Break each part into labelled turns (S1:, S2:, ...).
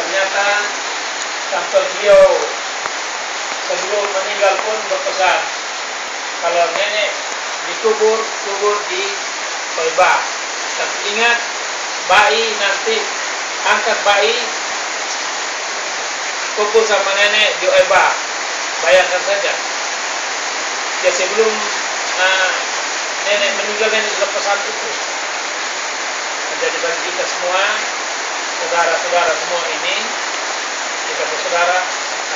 S1: ternyata sampai beliau sebelum meninggal pun berpesan kalau nenek dikubur di Toibah. Tapi ingat, bayi nanti angkat bayi kubur sama nenek di Toibah. Bayangkan saja. Ya sebelum nenek meninggal, nenek sudah pesan itu. Jadi bagi kita semua, saudara-saudara semua ini, kita bersaudara,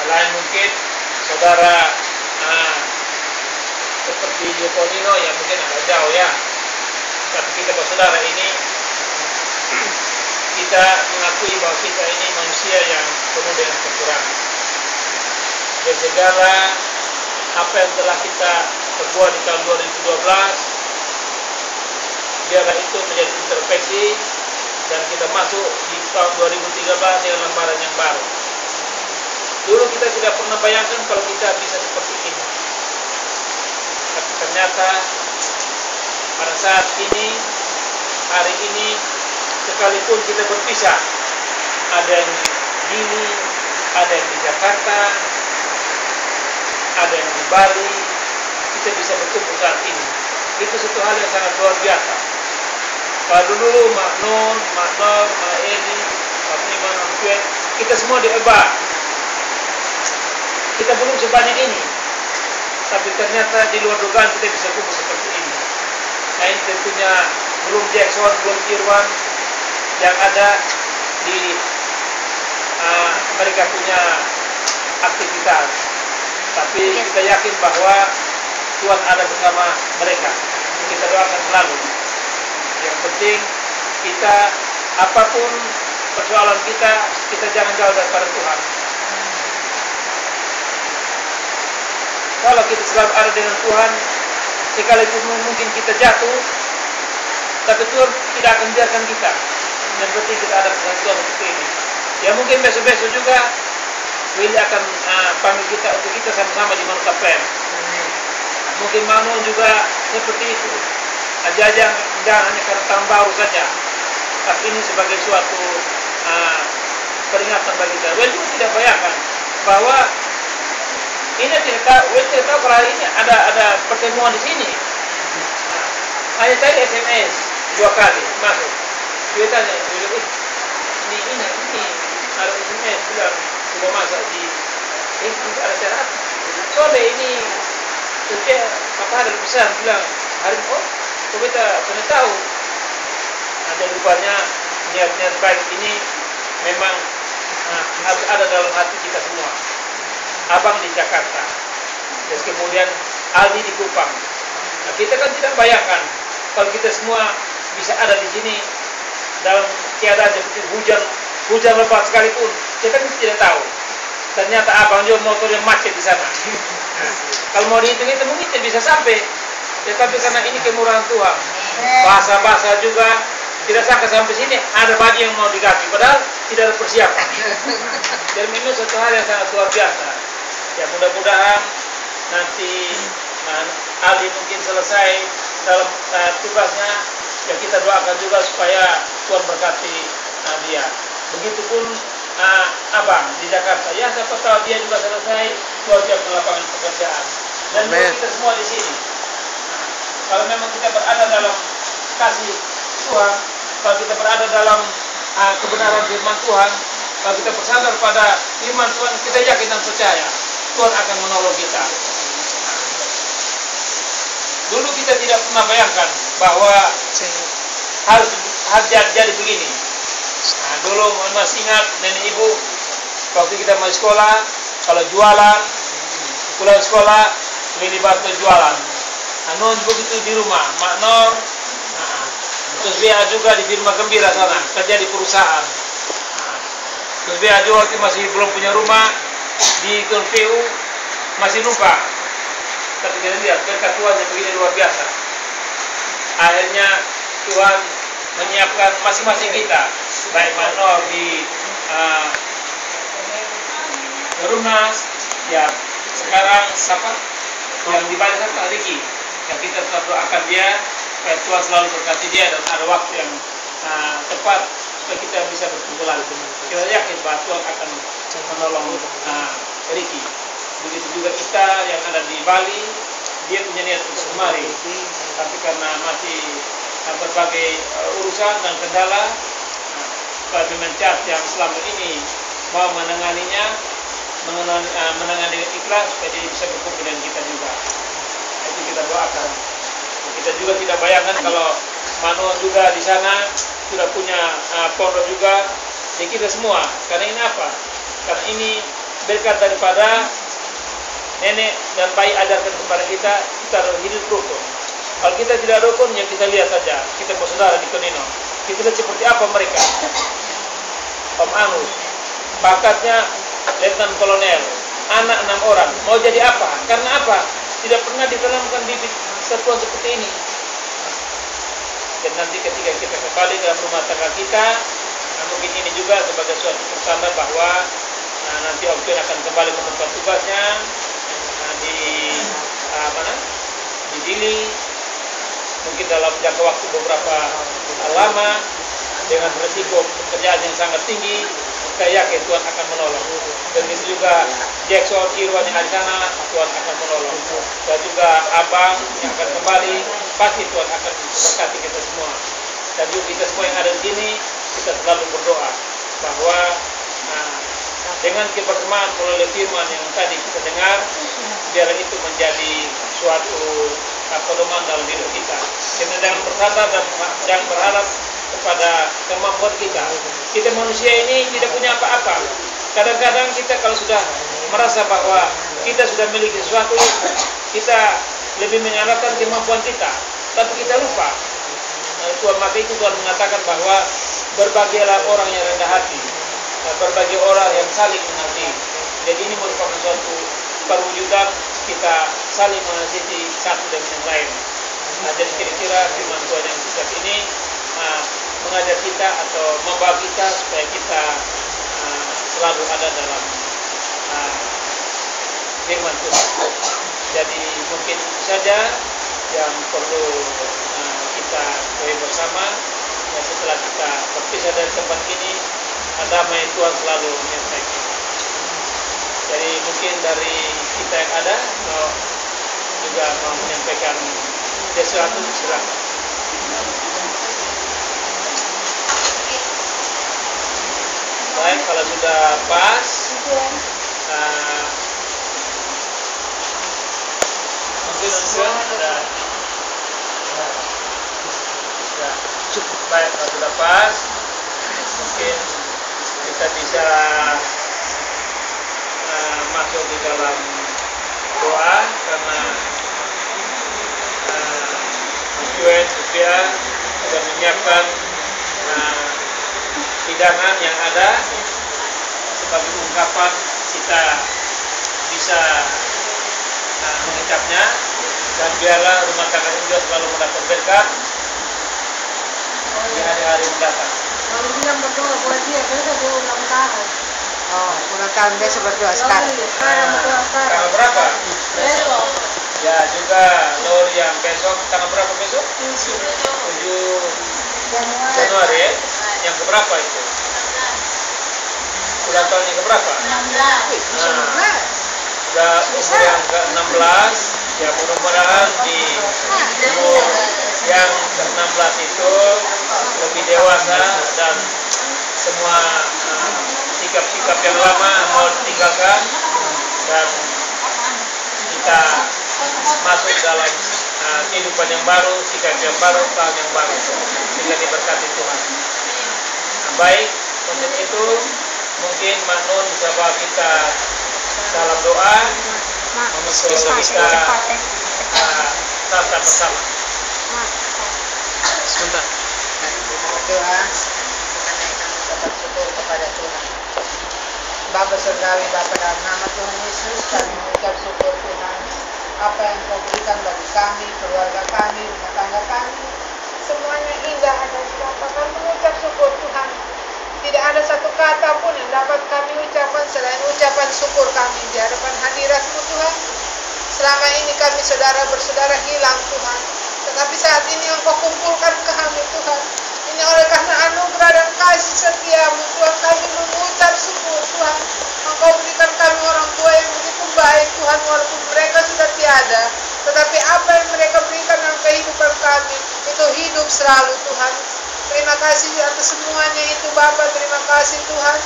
S1: lain mungkin saudara seperti Joko Nino yang mungkin agak jauh ya, tapi kita bersaudara ini, kita mengakui bahwa kita ini manusia yang penuh dengan kekurangan. Dan segala apa yang telah kita perbuat di tahun 2012, biarlah itu menjadi introspeksi dan kita masuk di tahun 2013 dengan lembaran yang baru. Dulu kita tidak pernah bayangkan kalau kita bisa seperti ini. Tapi ternyata pada saat ini, hari ini, sekalipun kita berpisah, ada yang di Gili, ada yang di Jakarta, ada yang di Bali, kita bisa berkumpul saat ini. Itu satu hal yang sangat luar biasa. Kalau dulu Mak Nun, Mak Nor, Mak Eli, Pak Iman, Om Cuek, kita semua di Eba. Kita belum sebanyak ini. Tapi ternyata di luar dugaan kita bisa kumpul seperti ini. Nah ini tentunya belum Jackson, belum Irwan yang ada di mereka punya aktivitas. Tapi kita yakin bahwa Tuhan ada bersama mereka. Kita doakan selalu. Yang penting kita, apapun persoalan kita jangan jauh daripada Tuhan. Kalau kita selalu ada dengan Tuhan, sekalipun mungkin kita jatuh, tapi Tuhan tidak akan biarkan kita. Yang penting kita ada bersama Tuhan seperti ini. Ya mungkin besok-besok juga Willy akan panggil kita untuk kita sama-sama di Manuka Plan. Mungkin Manu juga seperti itu. Jangan hanya karena tahun baru saja, tapi ini sebagai suatu peringatan bagi kita. Willy juga tidak bayangkan bahwa ini tidak tahu kalau hari ini ada pertemuan di sini. Hanya tadi SMS 2 kali masuk. Dia tanya, ini ada SMS bilang sudah masuk di ada acara. Soalnya ini kerja apa ada pesan bilang hari kita sudah tahu. Ada rupanya niat-niat baik ini memang harus ada dalam hati kita semua. Abang di Jakarta, terus kemudian Aldi di Kupang. Nah, kita kan tidak bayangkan kalau kita semua bisa ada di sini dalam keadaan seperti hujan lebat sekalipun, kita kan tidak tahu. Ternyata abang juga motornya macet di sana. Nah, kalau mau dihitung itu mungkin bisa sampai, tetapi karena ini kemurahan Tuhan, bahasa juga tidak sangka sampai sini ada baju yang mau diganti, padahal tidak ada persiapan. Dan memang suatu hal yang sangat luar biasa. Ya mudah-mudahan nanti Aldi mungkin selesai dalam tugasnya, ya kita doakan juga supaya Tuhan berkati dia. Begitupun abang di Jakarta, ya siapa tahu dia juga selesai, Tuhan siap lapangan pekerjaan. Dan juga kita semua di sini. Kalau memang kita berada dalam kasih Tuhan, kalau kita berada dalam kebenaran firman Tuhan, kalau kita bersandar pada firman Tuhan, kita yakin dan percaya Tuhan akan menolong kita. Dulu kita tidak pernah bayangkan bahwa harus jadi begini. Nah, dulu masih ingat nenek ibu waktu kita masih sekolah, kalau jualan pulang sekolah beli batu jualan. Nun begitu di rumah, Mak Nor, terus dia juga di firma Gembira sana kerja di perusahaan. Terus dia juga waktu masih belum punya rumah di PU masih numpang. Tapi kita lihat berkat Tuhan yang begini luar biasa. Akhirnya Tuhan menyiapkan masing-masing kita, baik Manor di Rumnas, ya sekarang siapa yang di Bali Pak Riki, yang kita tetap doakan dia, supaya Tuhan selalu berkati dia dan ada waktu yang tepat supaya kita bisa berkumpul lagi. Kita yakin bahwa Tuhan akan menolong Ricky. Begitu juga kita yang ada di Bali, dia punya niat untuk kemari, tapi karena masih berbagai urusan dan kendala, Pimpinan Church yang selama ini mau menanganinya, menangani ikhlas supaya dia bisa berkumpul dengan kita juga. Itu kita doakan. Kita juga tidak bayangkan kalau Mano juga di sana sudah punya pondok juga di kita semua. Karena ini apa? Karena ini berkat daripada nenek dan bayi ajarkan kepada kita harus hidup rukun. Kalau kita tidak rukun, ya kita lihat saja. Kita bersaudara di Konino. Kita lihat seperti apa mereka. Om Anus, bakatnya Letnan Kolonel, anak 6 orang. Mau jadi apa? Karena apa? Tidak pernah ditanamkan di satuan seperti ini. Dan nanti ketika kita kembali dalam rumah tangga kita, mungkin ini juga sebagai suatu pertanda bahwa nanti Om Tun akan kembali ke tempat tugasnya di Dili, mungkin dalam jangka waktu beberapa lama dengan resiko pekerjaan yang sangat tinggi. Saya yakin Tuhan akan menolong. Begitu juga Jackson, Irwan yang ada di sana, Tuhan akan menolong. Dan juga Abang yang akan kembali, pasti Tuhan akan memberkati kita semua. Dan juga kita semua yang ada di sini, kita selalu berdoa bahwa dengan kebersamaan melalui firman yang tadi kita dengar, biarlah itu menjadi suatu pedoman dalam hidup kita. Kita jangan bersandar dan jangan berharap kepada kemampuan kita. Kita manusia ini tidak punya apa-apa. Kadang-kadang kita kalau sudah merasa bahwa kita sudah memiliki sesuatu, kita lebih mengandalkan kemampuan kita, tapi kita lupa. Maka itu Tuhan mengatakan bahwa berbahagialah orang yang rendah hati, berbagai orang yang saling mengasihi. Jadi ini merupakan suatu perwujudan kita saling mengasihi satu dengan yang lain. Jadi kira-kira firman Tuhan yang singkat ini mengajar kita atau membawa kita supaya kita selalu ada dalam firman Tuhan. Jadi mungkin itu saja yang perlu kita ketahui bersama. Setelah kita berpisah dari tempat ini, damai Tuhan selalu menyertai kita. Jadi mungkin dari kita yang ada juga mau menyampaikan sesuatu, silakan. Baik, kalau sudah pas, mungkin sudah cukup. Baik, kalau sudah pas, mungkin kita bisa masuk di dalam doa, karena Tuhan sudah menyiapkan hidangan yang ada sebagai ungkapan kita bisa mengucapnya, dan biarlah rumah tangga juga selalu mendapat berkat di hari-hari mendatang.
S2: Kalau bilang berdoa buat dia, besok dia ulang tahun. Oh, ulang tahun besok berdoa sekarang.
S1: Tanggal berapa?
S2: Besok.
S1: Ya, juga Lori yang besok, tanggal berapa besok? 7 Januari ya? Yang keberapa itu? Ulang tahun yang keberapa?
S2: 16.
S1: Sudah umur yang ke-16, ya mudah-mudahan di umur yang ke-16 itu lebih dewasa dan semua sikap-sikap yang lama mau ditinggalkan dan kita masuk dalam kehidupan yang baru, sikap yang baru, tahun yang baru, sehingga diberkati Tuhan. Baik, untuk itu mungkin Mak Nun bisa bawa kita dalam doa untuk kita tata bersama.
S3: Sebentar.
S2: Berdoa karena kami dapat syukur kepada Tuhan. Bapa Surgawi, Bapa dalam nama Tuhan Yesus, kami mengucap syukur Tuhan. Apa yang Kau berikan bagi kami, keluarga kami, rumah tangga kami, semuanya indah ada di Bapa. Kami mengucap syukur Tuhan. Tidak ada satu kata pun yang dapat kami ucapkan selain ucapan syukur kami di hadapan hadirat-Mu Tuhan. Selama ini kami saudara bersaudara hilang Tuhan, tetapi saat ini Engkau kumpulkan kami Tuhan. Ini oleh karena anugerah dan kasih setiamu Tuhan. Kami mengucap syukur Tuhan. Engkau berikan kami orang tua yang begitu baik Tuhan, walaupun mereka sudah tiada, tetapi apa yang mereka berikan dalam kehidupan kami itu hidup selalu Tuhan. Terima kasih atas semuanya itu Bapa. Terima kasih Tuhan.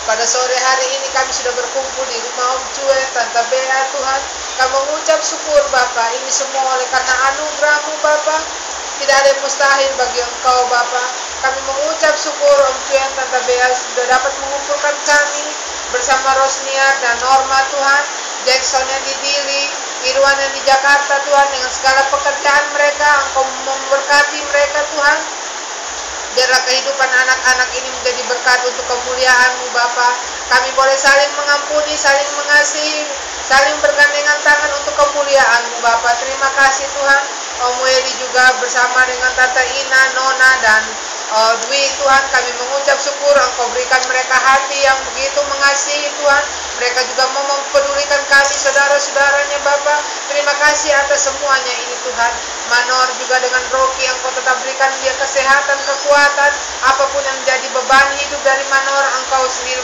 S2: Pada sore hari ini kami sudah berkumpul di rumah Om Cue, Tante Bea Tuhan. Kami mengucap syukur Bapa. Ini semua oleh karena anugerah-Mu Bapa. Tidak ada yang mustahil bagi Engkau Bapa. Kami mengucap syukur Om Cue dan Tante Bea sudah dapat mengumpulkan kami bersama Rosniar dan Norma Tuhan. Jackson yang di Dili, Irwan yang di Jakarta Tuhan. Dengan segala pekerjaan mereka, Engkau memberkati mereka Tuhan. Biarlah kehidupan anak-anak ini menjadi berkat untuk kemuliaan-Mu Bapa. Kami boleh saling mengampuni, saling mengasihi, saling bergandengan tangan untuk kemuliaan-Mu Bapa. Terima kasih Tuhan. Om Weli juga bersama dengan Tante Ina, Nona, dan Dwi Tuhan, kami mengucap syukur Engkau berikan mereka hati yang begitu mengasihi Tuhan. Mereka juga mau mempedulikan kami saudara-saudaranya Bapa. Terima kasih atas semuanya ini Tuhan. Manor juga dengan Rocky, Engkau tetap berikan dia kesehatan, kekuatan. Apapun yang menjadi beban hidup dari Manor, Engkau sendiri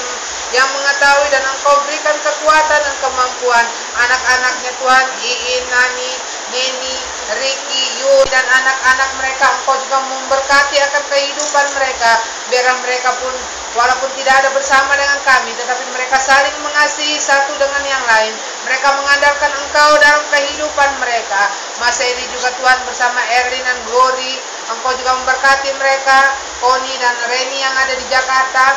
S2: yang mengetahui, dan Engkau berikan kekuatan dan kemampuan anak-anaknya Tuhan. Iin, Nani, Neni, Ricky, Yu, dan anak-anak mereka, Engkau juga memberkati akan kehidupan mereka. Biarlah mereka pun walaupun tidak ada bersama dengan kami, tetapi mereka saling mengasihi satu dengan yang lain. Mereka mengandalkan Engkau dalam kehidupan mereka. Mas Eli juga Tuhan bersama Erlin dan Glory, Engkau juga memberkati mereka. Koni dan Reni yang ada di Jakarta,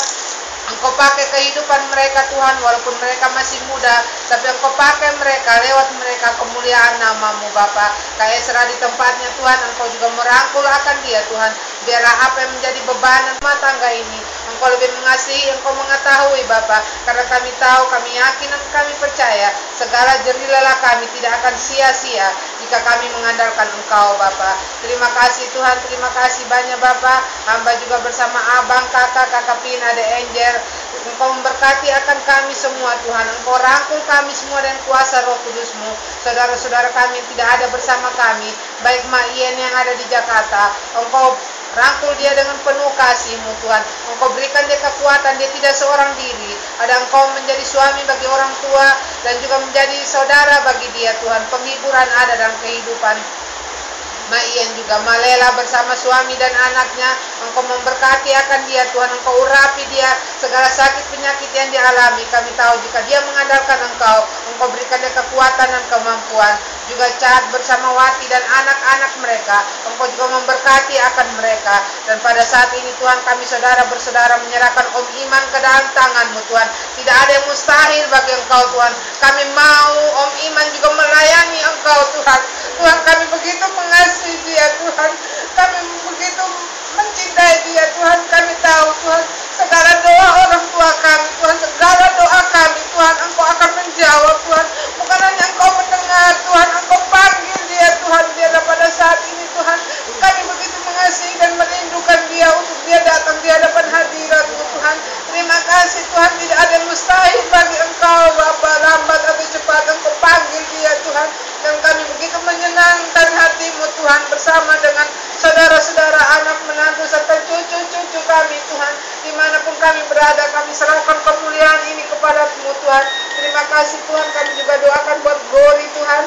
S2: Engkau pakai kehidupan mereka Tuhan, walaupun mereka masih muda, tapi Engkau pakai mereka, lewat mereka kemuliaan nama-Mu Bapa. Kak Esra di tempatnya Tuhan, Engkau juga merangkul akan dia Tuhan. Biarlah apa yang menjadi beban rumah tangga ini, Engkau lebih mengasihi, Engkau mengetahui Bapa. Karena kami tahu, kami yakin, dan kami percaya segala jerih lelah kami tidak akan sia-sia jika kami mengandalkan Engkau Bapa. Terima kasih Tuhan, terima kasih banyak Bapa. Hamba juga bersama abang, kakak Pina, The Angel. Engkau memberkati akan kami semua Tuhan. Engkau rangkul kami semua dengan kuasa Roh Kudus-Mu. Saudara-saudara kami yang tidak ada bersama kami, baik Ma Ien yang ada di Jakarta, Engkau rangkul dia dengan penuh kasih-Mu Tuhan. Engkau berikan dia kekuatan, dia tidak seorang diri. Ada Engkau menjadi suami bagi orang tua, dan juga menjadi saudara bagi dia Tuhan. Penghiburan ada dalam kehidupan Maian juga. Malela bersama suami dan anaknya, Engkau memberkati akan dia Tuhan. Engkau urapi dia segala sakit penyakit yang dialami. Kami tahu jika dia mengandalkan Engkau, Engkau berikan dia kekuatan dan kemampuan. Juga Cahat bersama Wati dan anak-anak mereka, Engkau juga memberkati akan mereka. Dan pada saat ini Tuhan, kami saudara bersaudara menyerahkan Om Iman ke dalam tangan-Mu Tuhan. Tidak ada yang mustahil bagi Engkau Tuhan. Kami mau Om Iman juga melayani Engkau Tuhan. Tuhan, kami begitu mengasihi dia Tuhan. Kami begitu mencintai dia Tuhan. Kami tahu Tuhan, segala doa orang tua kami Tuhan, segala doa kami Tuhan, Engkau akan menjawab Tuhan. Bukan hanya Engkau mendengar Tuhan, Engkau panggil dia Tuhan. Biarlah pada saat ini Tuhan, kami begitu mengasihi dan merindukan dia untuk dia datang di hadapan hadirat-Mu Tuhan. Terima kasih Tuhan, tidak ada yang mustahil bagi Engkau Bapa. Lambat atau cepat Engkau panggil dia Tuhan. Dan kami begitu menyenangkan hati-Mu Tuhan, bersama dengan saudara-saudara, anak, menantu, serta cucu-cucu kami Tuhan. Dimanapun kami berada, kami serahkan kemuliaan ini kepada-Mu Tuhan. Terima kasih Tuhan. Kami juga doakan buat Glory Tuhan,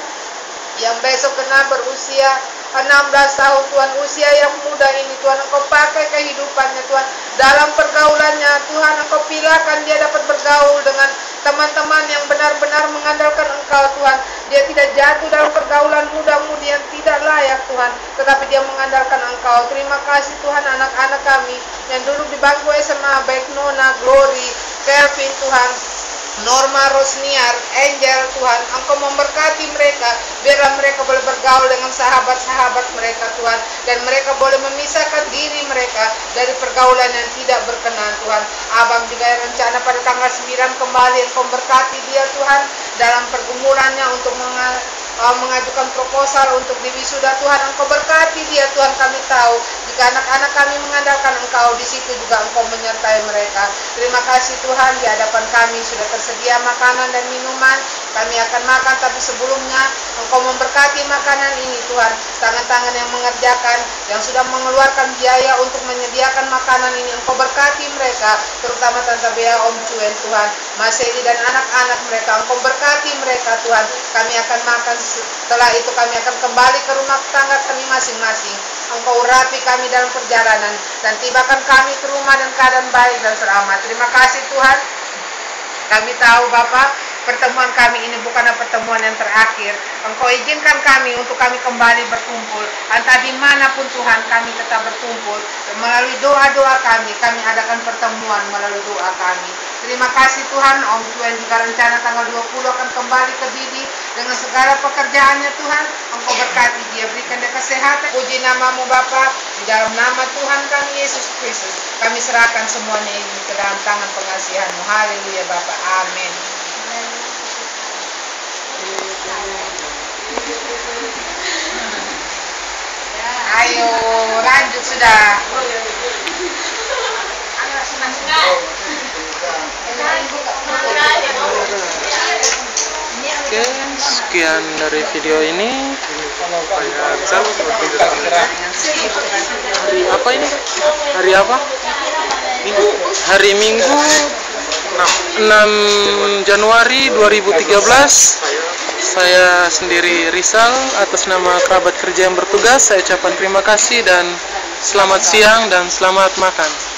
S2: yang besok kena berusia 16 tahun Tuhan. Usia yang muda ini Tuhan, Engkau pakai kehidupannya Tuhan. Dalam pergaulannya Tuhan, Engkau pilihkan dia dapat bergaul dengan teman-teman yang benar-benar mengandalkan Engkau Tuhan. Dia tidak jatuh dalam pergaulan muda-mudi yang tidak layak Tuhan, tetapi dia mengandalkan Engkau. Terima kasih Tuhan. Anak-anak kami yang duduk di bangku SMA, baik Nona, Glory, Kelvin Tuhan, Norma, Rosniar, Angel Tuhan, Engkau memberkati mereka. Biarlah mereka boleh bergaul dengan sahabat-sahabat mereka Tuhan, dan mereka boleh memisahkan diri mereka dari pergaulan yang tidak berkenan Tuhan. Abang juga rencana pada tanggal 9 kembali, Engkau memberkati dia Tuhan dalam pergumulannya untuk mengajukan proposal untuk di wisuda Tuhan. Engkau berkati dia Tuhan. Kami tahu jika anak-anak kami mengandalkan Engkau, di situ juga Engkau menyertai mereka. Terima kasih Tuhan. Di hadapan kami sudah tersedia makanan dan minuman. Kami akan makan, tapi sebelumnya Engkau memberkati makanan ini Tuhan. Tangan-tangan yang mengerjakan, yang sudah mengeluarkan biaya untuk menyediakan makanan tahanan ini Engkau berkati mereka, terutama Tante Bea, Om Cuen Tuhan, Mas Eli dan anak-anak mereka, Engkau berkati mereka Tuhan. Kami akan makan, setelah itu kami akan kembali ke rumah tangga kami masing-masing. Engkau urapi kami dalam perjalanan dan tibakan kami ke rumah dan keadaan baik dan selamat. Terima kasih Tuhan. Kami tahu Bapak, pertemuan kami ini bukanlah pertemuan yang terakhir. Engkau izinkan kami untuk kami kembali berkumpul. Entah dimanapun Tuhan kami tetap berkumpul. Melalui doa-doa kami adakan pertemuan melalui doa kami. Terima kasih Tuhan. Om Cuen juga rencana tanggal 20 akan kembali ke Bibi dengan segala pekerjaannya Tuhan. Engkau berkati dia, berikan dia kesehatan. Puji namamu Bapa, di dalam nama Tuhan kami Yesus Kristus. Kami serahkan semuanya ini ke dalam tangan pengasihan-Mu. Haleluya Bapa. Amin. Ayo lanjut sudah.
S3: Oke, sekian dari video ini. Hari apa ini? Hari apa? Hari Minggu 6 Januari 2013. Saya sendiri Rizal, atas nama kerabat kerja yang bertugas saya ucapkan terima kasih dan selamat siang dan selamat makan.